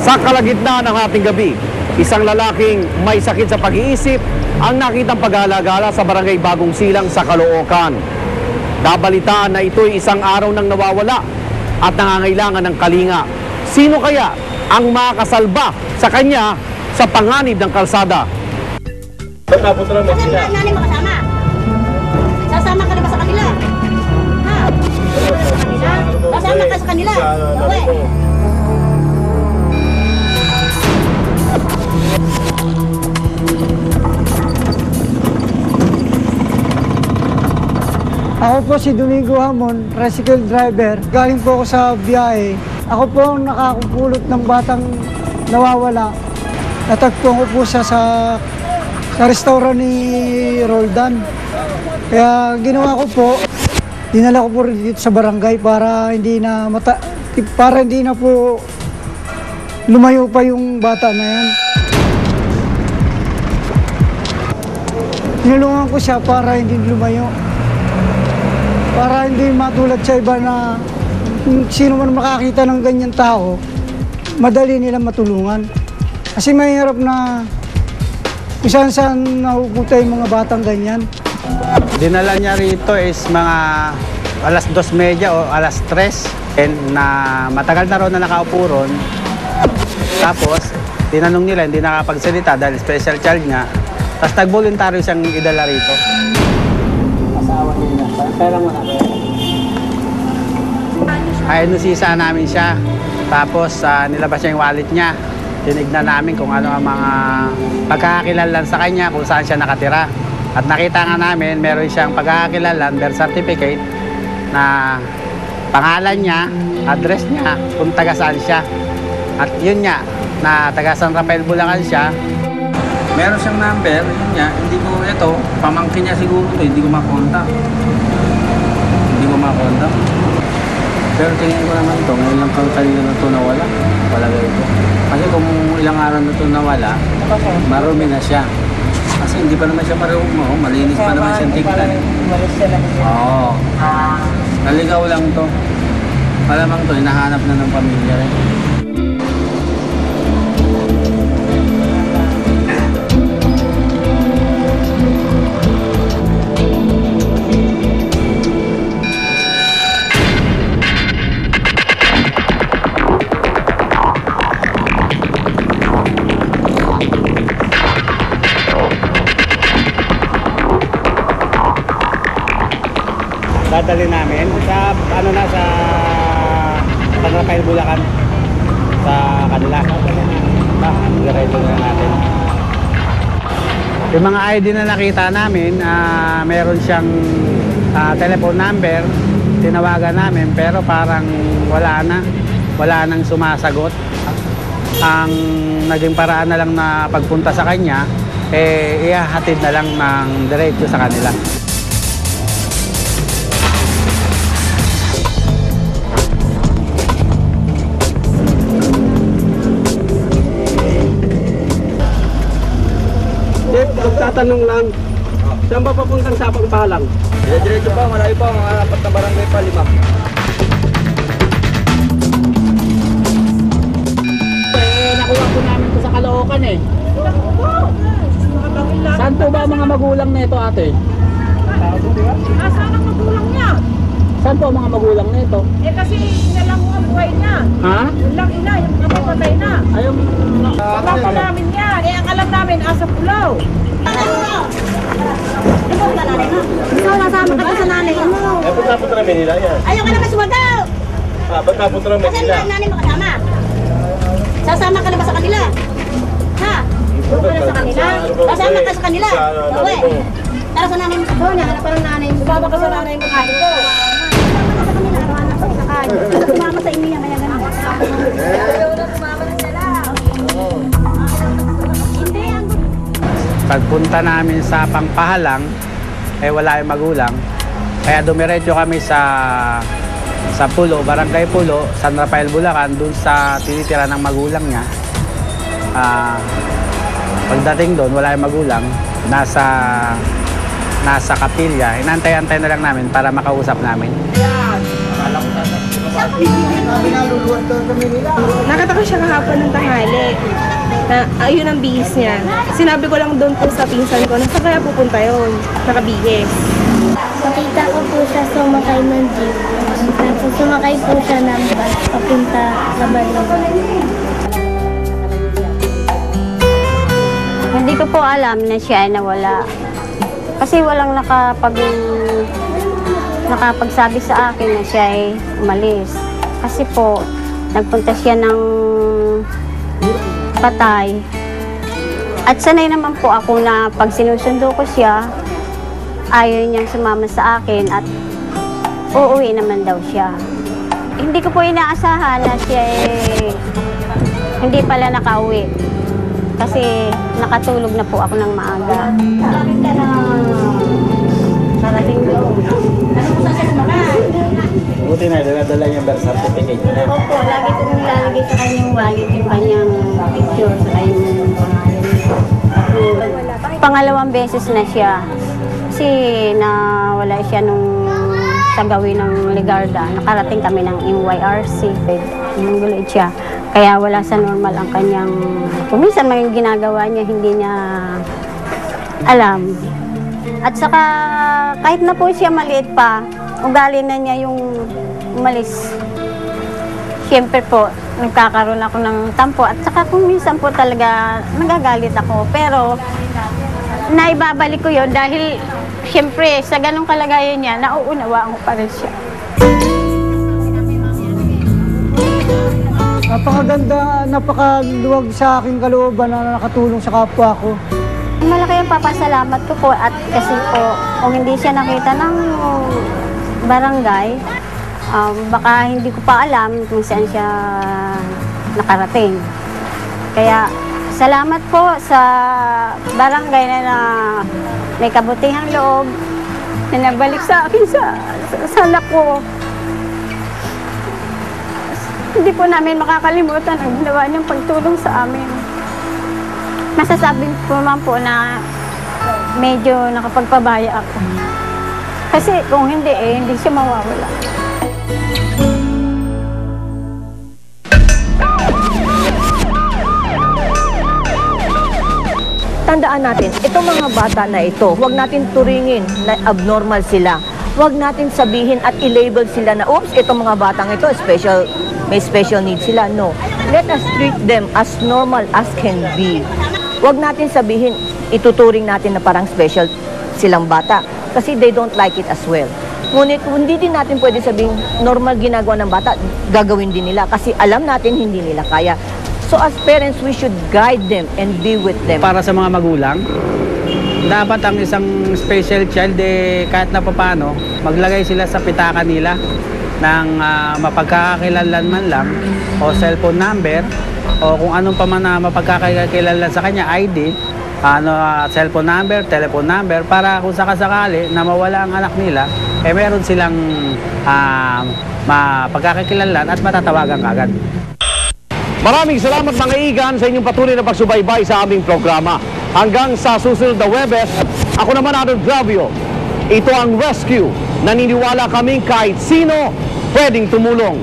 Sa kalagitnaan ng ating gabi, isang lalaking may sakit sa pag-iisip ang nakitang pag-alagala sa barangay Bagong Silang sa Caloocan. Nabalitaan na ito'y isang araw nang nawawala at nangangailangan ng kalinga. Sino kaya ang makakasalba sa kanya sa panganib ng kalsada? Ba't napunta lang sila? Nanay makasama. Sasama ka na ba sa kanila? Ha? Sasama ka sa kanila? Bawi. Ako po si Domingo Hamon, tricycle driver. Galing po ako sa biyahe. Ako po ang nakakupulot ng batang nawawala. Natagpuan ko po siya sa restaurant ni Roldan. Kaya ginawa ko po, dinala ko po rin dito sa barangay para hindi na po lumayo pa yung bata na yan. Tinulungan ko siya para hindi lumayo. Para hindi matulad sa iba na kung sino man makakita ng ganyan tao, madali nilang matulungan. Kasi mahirap na kung saan nahupunta yung mga batang ganyan. Dinala niya rito is mga alas 2:30 o alas 3 and na matagal na ron na nakaupo ron. Tapos, tinanong nila, hindi nakapagsalita dahil special child niya. Tapos nag-voluntaryo siyang idala rito. Asawa niya. Pera mo na. Ay, nusisa namin siya. Tapos, nilabas niya yung wallet niya. Tinignan namin kung ano ang mga pagkakakilanlan sa kanya, kung saan siya nakatira. At nakita nga namin, meron siyang pagkakakilanlan, birth certificate, na pangalan niya, address niya, kung taga saan siya. At yun nga, na taga San Rafael, Bulacan siya. Meron siyang number, yun nga, hindi ko, ito, pamangkin niya siguro ito, hindi ko makontak. Pero tingin ko naman ito, ngayon lang kang kanina na ito nawala. Palagay ko. Kasi kung ilang araw na ito nawala, marumi na siya. Kasi hindi pa naman siya marumi, malinis pa naman siyang tignan. Oo. Naligaw lang ito. Malamang ito, hinahanap na ng pamilya rin. Dadali namin sa sa San Rafael, Bulacan sa kanila. Diretso na natin. Yung mga ID na nakita namin, meron siyang telephone number, tinawagan namin pero parang wala nang sumasagot. Ang naging paraan na lang na pagpunta sa kanya, ihahatid na lang ng diretso sa kanila. Magtatanong lang, saan ba papuntang Sapang Palang? Diretso pa, malayo pa, mga 4 na barangay pa, 5. Nakuha po namin ito sa Caloocan eh. Saan po ba ang mga magulang nito, ate? Saan ang magulang niya? Saan po ang mga magulang nito? Eh kasi ina lang ang buhay niya. Ha? Yun lang ina, yung kami patay na. Ayun. Alam namin yan. Eh ang alam namin, asa Pulau. Ikaw nasama ka sa nanay mo. Eh, ba't napunta lang Manila yan? Ayaw ka naman sumagaw. Ba't napunta lang Kasi Manila? nanay makasama. Sasama ka na ba sa kanila? Ha? Doon ka na sa kanila? Sasama ka sa kanila? Bawi. Tara sa nanay mo sa doon. Hanap pa ng nanay mo. Sumama ka sa nanay mo. Kain ko. Sumama ka sa kanila. Araw-araw ka sa kain. Sumama sa inyo yan. Kaya ganun. Sumama na sila. Hindi. Pagpunta namin sa Pangpahalang, wala yung magulang. Kaya dumiretso kami sa Pulo, Barangay Pulo, San Rafael, Bulacan, dun sa tinitira ng magulang niya. Pagdating doon, wala yung magulang. Nasa kapilya. Inantay-antay na lang namin para makausap namin. Nakita ko siya kahapon ng tanghali. Na, ayun ang bihis niya. Sinabi ko lang doon po sa pinsan ko, nasa kaya pupunta yun? Nakabihis. Nakita ko po siya sumakay ng jeep. Tapos sumakay po siya ng bus papunta sa Baliban. Hindi ko po alam na siya ay nawala. Kasi walang nakapagsabi sa akin na siya ay umalis. Kasi po, nagpunta siya ng Patay. At sanay naman po ako na pag sinusundo ko siya, ayaw niyang sumama sa akin at uuwi naman daw siya. Hindi ko po inaasahan na siya ay hindi pala nakauwi. Kasi nakatulog na po ako ng maaga. Bakit ka na narating doon? Ano mo saan siya sumakay? Buti na, dala yung birth certificate niya. Opo, lagi ko nang lalagay sa kanyang wallet yung kanyang picture sa kanyang pangalan. Pangalawang beses na siya. Kasi nawala siya nung sa gawin ng Ligarda. Nakarating kami ng MYRC. Nung gulit siya. Kaya wala sa normal ang kanyang... Kung minsan may ginagawa niya, hindi niya alam. At saka kahit na po siya maliit pa, ugali na niya yung umalis. Siyempre po, nagkakaroon ako ng tampo. At saka kung minsan po talaga nagagalit ako. Pero naibabalik ko yon dahil siyempre sa ganong kalagayan niya, nauunawaan ko pa rin siya. Napakaganda, napakaluwag sa aking kalooban na nakatulong sa kapwa ko. Malaki ang papasalamat ko po at kasi po kung hindi siya nakita ng barangay, baka hindi ko pa alam kung saan siya nakarating. Kaya salamat po sa barangay na may kabutihang loob na nagbalik sa akin sa anak ko. Hindi po namin makakalimutan ang ginawa niyang pagtulong sa amin. Masasabi po naman po na medyo nakapagpabaya ako. Kasi kung hindi hindi siya mawawala. Tandaan natin, itong mga bata na ito, huwag natin turingin na abnormal sila. Huwag natin sabihin at i-label sila na, oops, itong mga batang ito, may special needs sila. No. Let us treat them as normal as can be. Huwag natin sabihin, ituturing natin na parang special silang bata. Kasi they don't like it as well. Ngunit hindi din natin pwede sabihin, normal ginagawa ng bata, gagawin din nila. Kasi alam natin hindi nila kaya. So as parents, we should guide them and be with them. Para sa mga magulang, dapat ang isang special child, kahit na paano, maglagay sila sa pitaka nila ng mapagkakakilanlan man lang o cellphone number o kung anong pa man na mapagkakakilanlan sa kanya, ID, cellphone number, telephone number, para kung sakasakali na mawala ang anak nila, meron silang mapagkakakilanlan at matatawagan agad. Maraming salamat mga igan sa inyong patuloy na pagsubaybay sa aming programa. Hanggang sa susunod na Webes, ako naman Arnold Gravio. Ito ang Rescue. Naniniwala kaming kahit sino pwedeng tumulong.